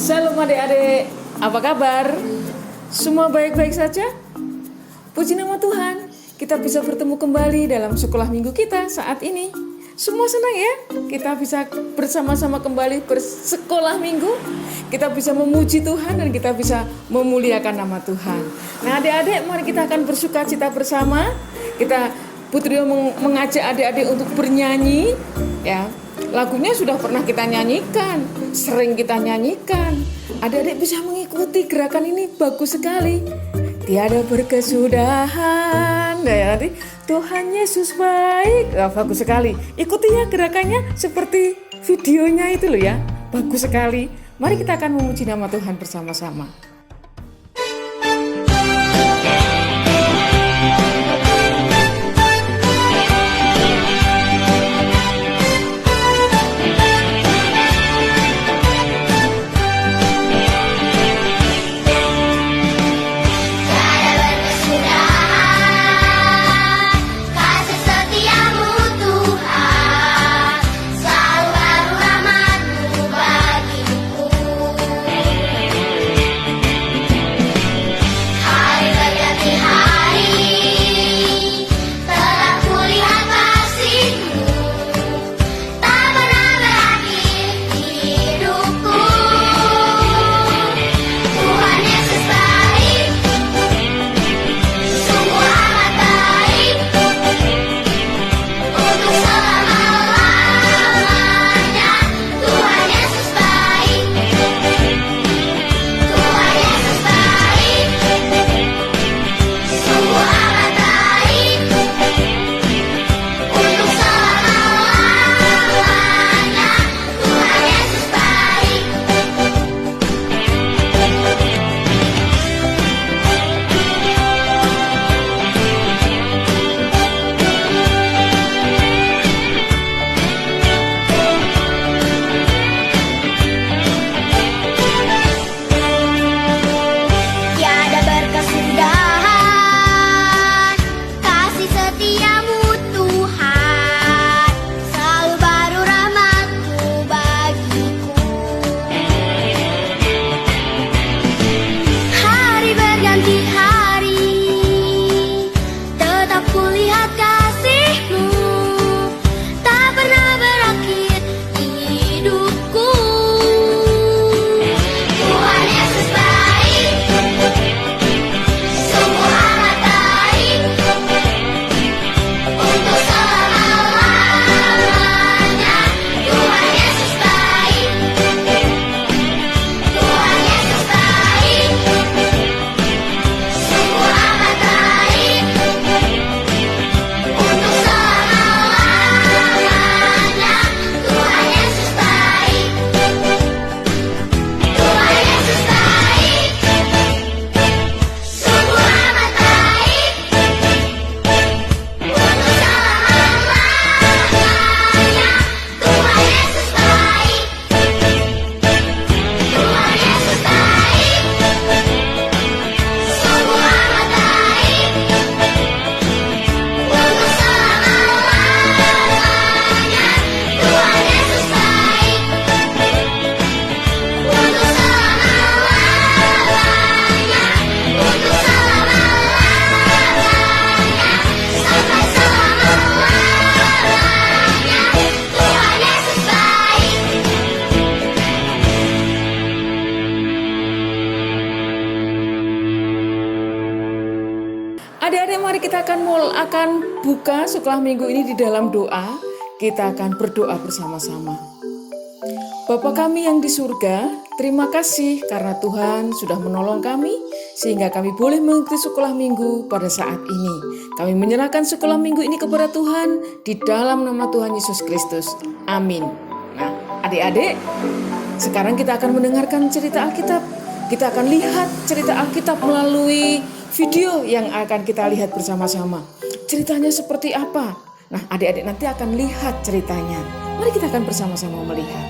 Shalom adik-adik, apa kabar? Semua baik-baik saja? Puji nama Tuhan, kita bisa bertemu kembali dalam sekolah minggu kita saat ini. Semua senang ya? Kita bisa bersama-sama kembali bersekolah minggu. Kita bisa memuji Tuhan dan kita bisa memuliakan nama Tuhan. Nah adik-adik, mari kita akan bersuka cita bersama. Putri mengajak adik-adik untuk bernyanyi ya. Lagunya sudah pernah kita nyanyikan, sering kita nyanyikan. Adik-adik bisa mengikuti gerakan ini, bagus sekali. Tiada berkesudahan. Nah, ya, nanti Tuhan Yesus baik. Bagus sekali. Ikuti ya gerakannya seperti videonya itu loh ya. Bagus sekali. Mari kita akan memuji nama Tuhan bersama-sama. Adik-adik, mari kita akan buka sekolah minggu ini di dalam doa. Kita akan berdoa bersama-sama. Bapa kami yang di surga, terima kasih karena Tuhan sudah menolong kami sehingga kami boleh mengikuti sekolah minggu pada saat ini. Kami menyerahkan sekolah minggu ini kepada Tuhan di dalam nama Tuhan Yesus Kristus. Amin. Nah, adik-adik, sekarang kita akan mendengarkan cerita Alkitab. Kita akan lihat cerita Alkitab melalui video yang akan kita lihat bersama-sama. Ceritanya seperti apa? Nah, adik-adik nanti akan lihat ceritanya. Mari kita akan bersama-sama melihat.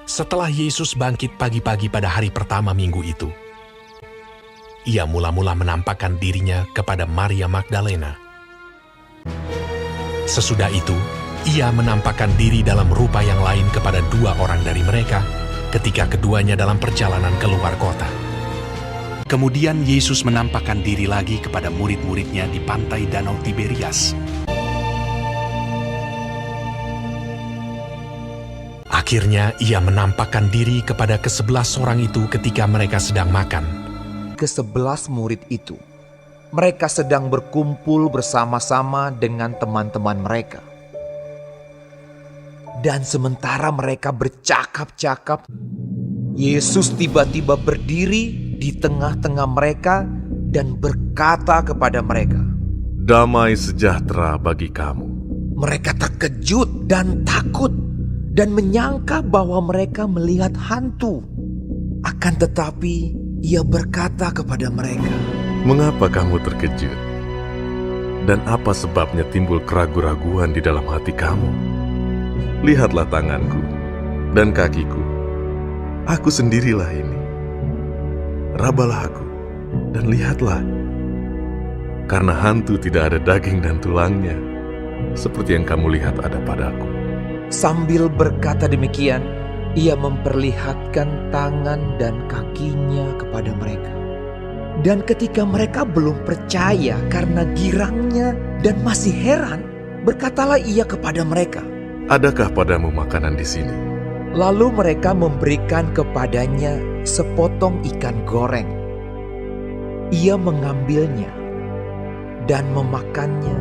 Setelah Yesus bangkit pagi-pagi pada hari pertama minggu itu, ia mula-mula menampakkan dirinya kepada Maria Magdalena. Sesudah itu, ia menampakkan diri dalam rupa yang lain kepada 2 orang dari mereka ketika keduanya dalam perjalanan keluar kota. Kemudian Yesus menampakkan diri lagi kepada murid-muridnya di pantai Danau Tiberias. Akhirnya ia menampakkan diri kepada ke-11 orang itu ketika mereka sedang makan. Ke-11 murid itu, mereka sedang berkumpul bersama-sama dengan teman-teman mereka. Dan sementara mereka bercakap-cakap, Yesus tiba-tiba berdiri di tengah-tengah mereka dan berkata kepada mereka, "Damai sejahtera bagi kamu." Mereka terkejut dan takut dan menyangka bahwa mereka melihat hantu. Akan tetapi ia berkata kepada mereka, "Mengapa kamu terkejut? Dan apa sebabnya timbul keraguan-raguan di dalam hati kamu? Lihatlah tanganku dan kakiku. Aku sendirilah ini. Rabalah aku dan lihatlah. Karena hantu tidak ada daging dan tulangnya, seperti yang kamu lihat ada padaku." Sambil berkata demikian, ia memperlihatkan tangan dan kakinya kepada mereka. Dan ketika mereka belum percaya karena girangnya dan masih heran, berkatalah ia kepada mereka, "Adakah padamu makanan di sini?" Lalu mereka memberikan kepadanya sepotong ikan goreng. Ia mengambilnya dan memakannya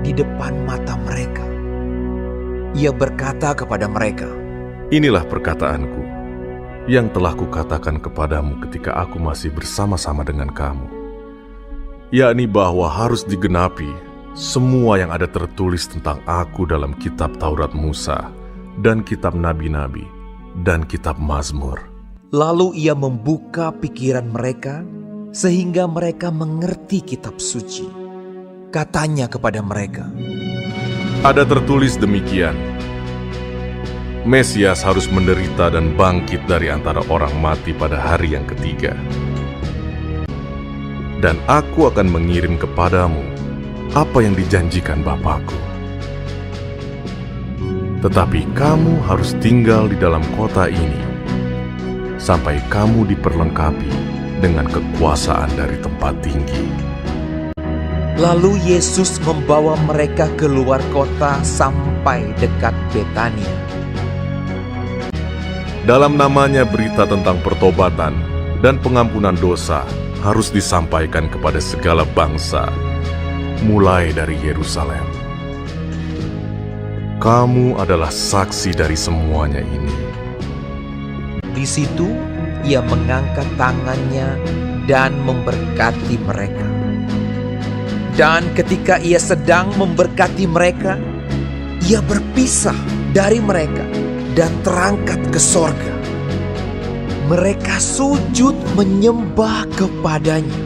di depan mata mereka. Ia berkata kepada mereka, "Inilah perkataanku yang telah kukatakan kepadamu ketika aku masih bersama-sama dengan kamu, yakni bahwa harus digenapi semua yang ada tertulis tentang aku dalam kitab Taurat Musa dan kitab Nabi-Nabi dan kitab Mazmur." Lalu ia membuka pikiran mereka sehingga mereka mengerti kitab suci. Katanya kepada mereka, Ada tertulis demikian, Mesias harus menderita dan bangkit dari antara orang mati pada hari yang ketiga. Dan aku akan mengirim kepadamu apa yang dijanjikan Bapakku. Tetapi kamu harus tinggal di dalam kota ini sampai kamu diperlengkapi dengan kekuasaan dari tempat tinggi. lalu Yesus membawa mereka keluar kota sampai dekat Betania. Dalam namanya berita tentang pertobatan dan pengampunan dosa harus disampaikan kepada segala bangsa, mulai dari Yerusalem. Kamu adalah saksi dari semuanya ini. Di situ ia mengangkat tangannya dan memberkati mereka. Dan ketika ia sedang memberkati mereka, ia berpisah dari mereka dan terangkat ke sorga. Mereka sujud menyembah kepadanya.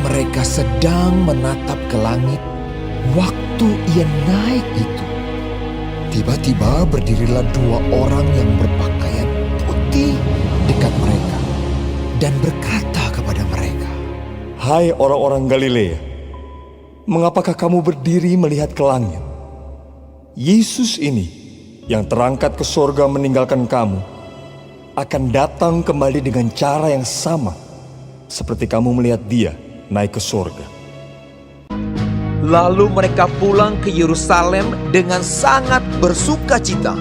Mereka sedang menatap ke langit. Waktu ia naik itu, tiba-tiba berdirilah 2 orang yang berpakaian putih dekat mereka dan berkata kepada mereka, "Hai orang-orang Galilea, mengapakah kamu berdiri melihat ke langit? Yesus ini yang terangkat ke sorga meninggalkan kamu akan datang kembali dengan cara yang sama seperti kamu melihat dia naik ke sorga." Lalu mereka pulang ke Yerusalem dengan sangat bersukacita.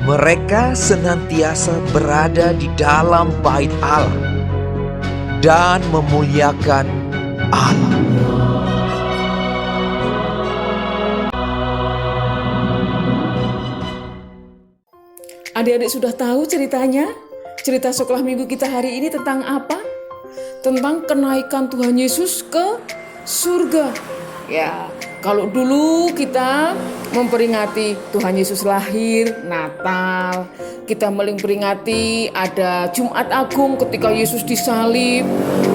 Mereka senantiasa berada di dalam bait Allah dan memuliakan Allah. Adik-adik sudah tahu ceritanya? Cerita sekolah minggu kita hari ini tentang apa? Tentang kenaikan Tuhan Yesus ke surga. Ya, kalau dulu kita memperingati Tuhan Yesus lahir, Natal. Kita memperingati ada Jumat Agung ketika Yesus disalib.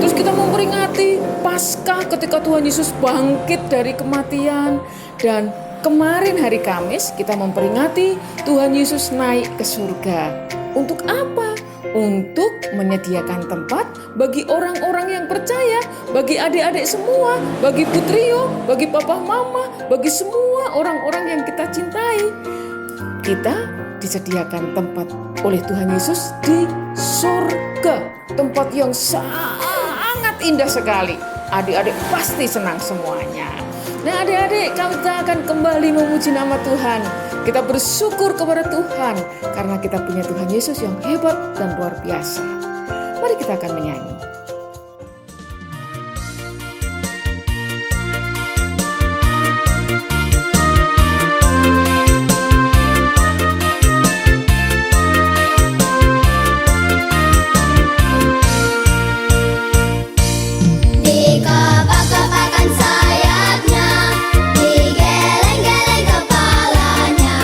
Terus kita memperingati Paskah ketika Tuhan Yesus bangkit dari kematian. Dan kemarin hari Kamis kita memperingati Tuhan Yesus naik ke surga. Untuk apa? Untuk menyediakan tempat bagi orang-orang yang percaya, bagi adik-adik semua, bagi Putrio, bagi papa mama, bagi semua orang-orang yang kita cintai. Kita disediakan tempat oleh Tuhan Yesus di surga, tempat yang sangat indah sekali. Adik-adik pasti senang semuanya. Nah adik-adik, kita akan kembali memuji nama Tuhan. Kita bersyukur kepada Tuhan karena kita punya Tuhan Yesus yang hebat dan luar biasa. Mari kita akan menyanyi. Dikepak-kepakkan sayapnya, digeleng-geleng kepalanya,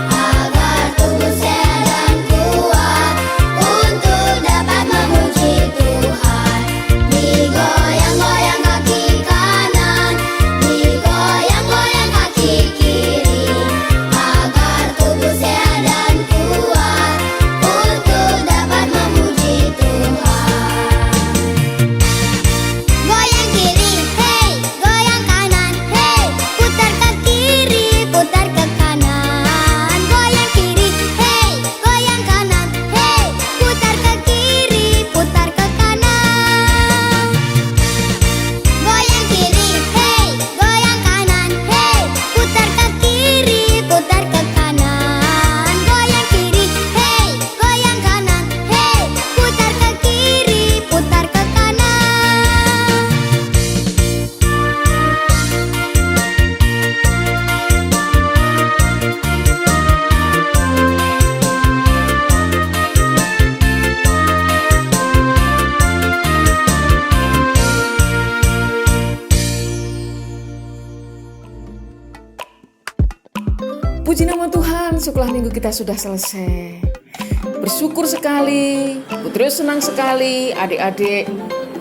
agar tubuh sehat dan kuat untuk dapat memuji Tuhan. Digoyang-goyang kaki kanan, digoyang-goyang kaki kiri, agar tubuh sehat dan kuat untuk dapat memuji Tuhan. Goyang kiri, hey, goyang kanan, hey, putar ke kiri, putar ke kanan. Goyang kiri, hey, goyang kanan, hey, putar ke kiri, putar ke kanan. Goyang kiri, hey, goyang kanan, hey, putar ke kiri, putar ke kanan. Goyang kiri, hey, goyang kanan, hey, putar ke kiri, putar ke kanan. Puji nama Tuhan, sekolah minggu kita sudah selesai. Bersyukur sekali, Putri senang sekali, adik-adik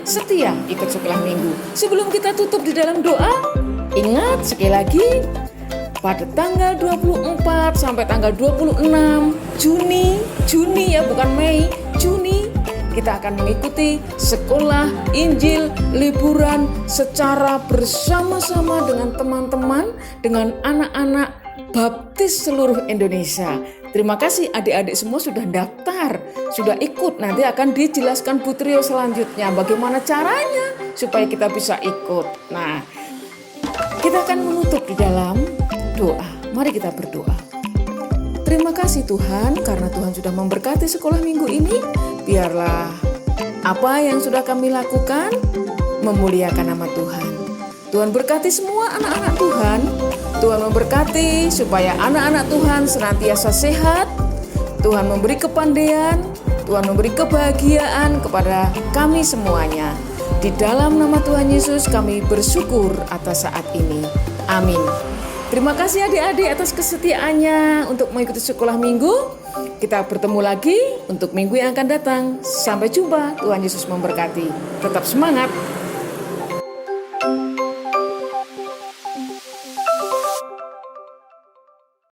setia ikut sekolah minggu. Sebelum kita tutup di dalam doa, ingat sekali lagi, pada tanggal 24 sampai tanggal 26 Juni ya bukan Mei, Juni, kita akan mengikuti sekolah Injil liburan secara bersama-sama dengan teman-teman, dengan anak-anak baptis seluruh Indonesia. Terima kasih adik-adik semua sudah daftar, sudah ikut. Nanti akan dijelaskan Putrio selanjutnya bagaimana caranya supaya kita bisa ikut. Nah, kita akan menutup di dalam doa. Mari kita berdoa. Terima kasih Tuhan karena Tuhan sudah memberkati sekolah minggu ini. Biarlah apa yang sudah kami lakukan memuliakan nama Tuhan. Tuhan berkati semua anak-anak Tuhan. Tuhan memberkati supaya anak-anak Tuhan senantiasa sehat. Tuhan memberi kepandaian, Tuhan memberi kebahagiaan kepada kami semuanya. Di dalam nama Tuhan Yesus kami bersyukur atas saat ini. Amin. Terima kasih adik-adik atas kesetiaannya untuk mengikuti sekolah minggu. Kita bertemu lagi untuk minggu yang akan datang. Sampai jumpa, Tuhan Yesus memberkati. Tetap semangat.